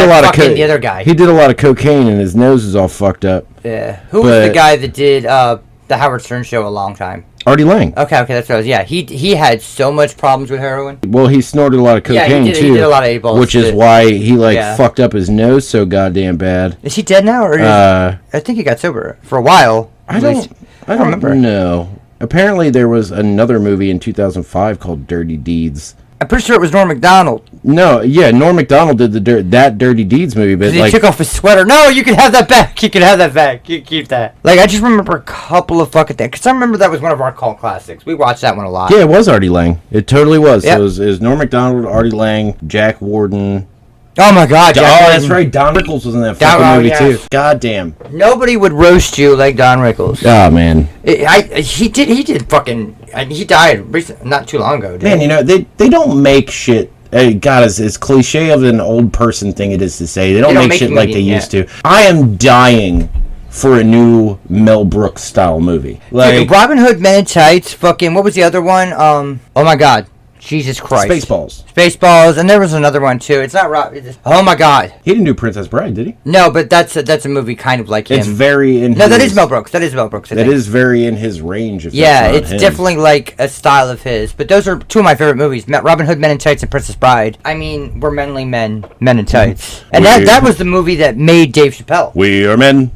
lot of cocaine. The other guy. He did a lot of cocaine, and his nose is all fucked up. Yeah. Who was the guy that did the Howard Stern show a long time? Artie Lang. Okay, that's what it was. Yeah, he had so much problems with heroin. Well, he snorted a lot of cocaine too. He did a lot of 8-balls. Which is why he fucked up his nose so goddamn bad. Is he dead now, or I think he got sober for a while. I don't remember. No. Apparently, there was another movie in 2005 called Dirty Deeds. I'm pretty sure it was Norm Macdonald. No, yeah, Norm Macdonald did that Dirty Deeds movie, but he took off his sweater. No, you can have that back. You can have that back. You keep that. I just remember a couple of fucking things, because I remember that was one of our cult classics. We watched that one a lot. Yeah, it was Artie Lang. It totally was. Yep. So it was Norm Macdonald, Artie Lang, Jack Warden. Oh my God! That's right. Don Rickles was in that fucking movie too. God damn. Nobody would roast you like Don Rickles. Oh man. He did fucking. He died not too long ago. Man, they don't make shit. God, as cliche of an old person thing it is to say, they don't make shit like they used to. I am dying for a new Mel Brooks style movie. Robin Hood Men in Tights. Fucking what was the other one? Oh my God. Jesus Christ. Spaceballs, and there was another one too. It's not Rob. Oh my God. He didn't do Princess Bride, did he? No, but that's a movie kind of like him. It's very in. No, that is Mel Brooks. That is very in his range. It's definitely like a style of his. But those are two of my favorite movies: Robin Hood Men in Tights and Princess Bride. I mean, we're manly men in tights, and that was the movie that made Dave Chappelle. We are men.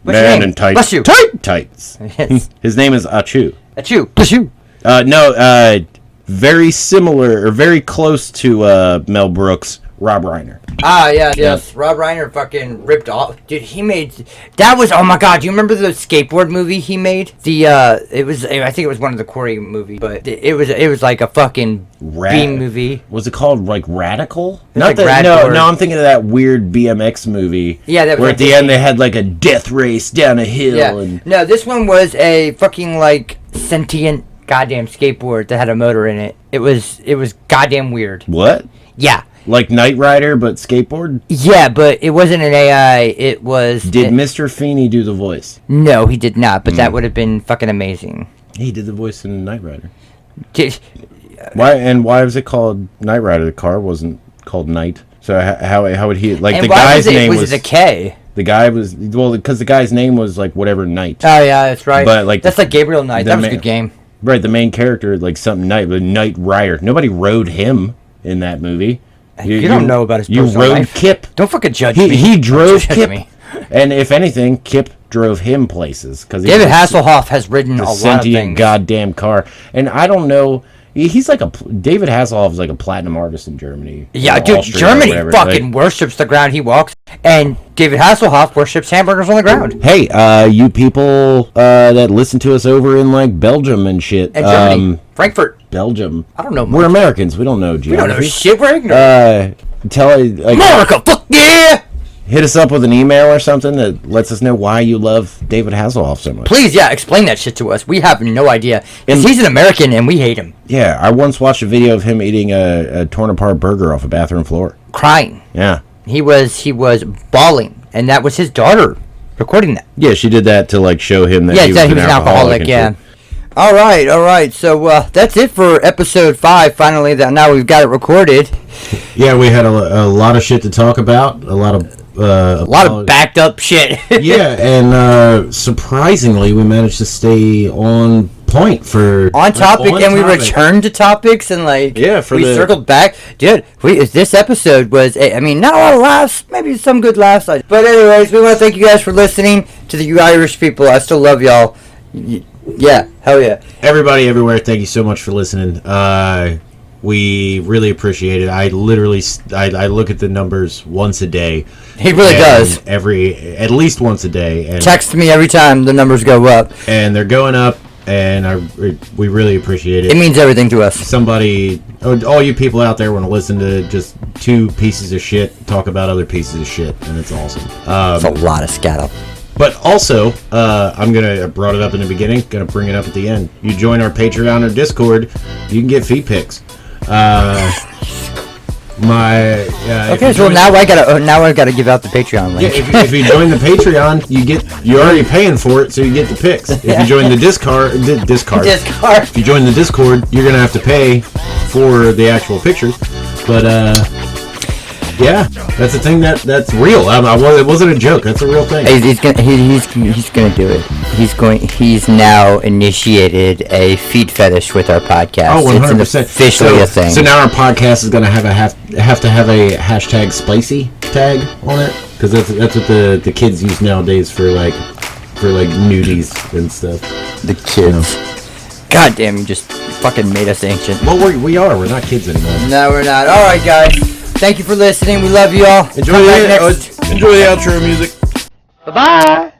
Man in tights. Bless you. Tights. Yes. His name is Achu. Bless you. Very similar or very close to Mel Brooks Rob Reiner. Ah, yeah, yes. Rob Reiner fucking ripped off. Dude, he made... That was... Oh, my God. Do you remember the skateboard movie he made? It was... I think it was one of the Corey movies, but it was like a fucking B movie. Was it called, like, Radical? Not like no, I'm thinking of that weird BMX movie. Yeah, that was... Where at the end they had, like, a death race down a hill. Yeah. And... No, this one was a fucking, like, sentient goddamn skateboard that had a motor in it. It was goddamn weird. What? Yeah. Like Knight Rider, but skateboard? Yeah, but it wasn't an AI. It was... Did Mr. Feeney do the voice? No, he did not, but that would have been fucking amazing. He did the voice in Knight Rider. Why Why was it called Knight Rider? The car wasn't called Knight. So how would he... Like, and the why guy's name was it a K? The guy was... Well, because the guy's name was, like, whatever Knight. Oh, yeah, that's right. But, like... That's like Gabriel Knight. That was a good game. Right, the main character, like, something Knight, but Knight Rider. Nobody rode him in that movie. You don't know about his personal You rode life. Kip. Don't fucking judge me. He drove Kip. Me. And if anything, Kip drove him places. David Hasselhoff has ridden a lot of sentient things. Goddamn car. And I don't know... He's like David Hasselhoff is like a platinum artist in Germany. Yeah, dude, Germany fucking worships the ground he walks. And David Hasselhoff worships hamburgers on the ground. Hey, you people that listen to us over in, like, Belgium and shit. And Germany. Frankfurt. Belgium. I don't know much. We're Americans. We don't know geography. We don't know shit. We're ignorant. America, fuck yeah! Hit us up with an email or something that lets us know why you love David Hasselhoff so much. Please, yeah, explain that shit to us. We have no idea. Because he's an American and we hate him. Yeah, I once watched a video of him eating a torn apart burger off a bathroom floor. Crying. Yeah. He was bawling, and that was his daughter recording that. Yeah, she did that to, like, show him that he was an alcoholic. Yeah. All right. So that's it for episode 5. Finally, now we've got it recorded. Yeah, we had a lot of shit to talk about. A lot of backed up shit. Yeah, and surprisingly, we managed to stay on point for on topic, and we returned to topics, and we circled back, dude. This episode was, I mean, not a lot of laughs, maybe some good laughs, but anyways, we want to thank you guys for listening to the Irish people. I still love y'all. Yeah, hell yeah. Everybody everywhere, thank you so much for listening. We really appreciate it. I look at the numbers once a day. He really does. At least once a day. And text me every time the numbers go up. And they're going up, and we really appreciate it. It means everything to us. All you people out there want to listen to just two pieces of shit talk about other pieces of shit, and it's awesome. It's a lot of scattle. But also, I brought it up in the beginning, gonna bring it up at the end. You join our Patreon or Discord, you can get feed pics. Okay, so now I gotta give out the Patreon link. Yeah, if you join the Patreon, you're already paying for it, so you get the pics. If you join the Discord, if you join the Discord, you're gonna have to pay for the actual pictures. But yeah, that's a thing that's real. It wasn't a joke. That's a real thing. He's gonna do it. He's now initiated a feed fetish with our podcast. Oh, 100%. It's officially a thing. So now our podcast is gonna have to have a hashtag spicy tag on it, because that's what the kids use nowadays for nudies and stuff. The kids. God damn, you just fucking made us ancient. Well, we're not kids anymore. No, we're not. All right, guys. Thank you for listening. We love you all. Enjoy the outro music. Bye-bye.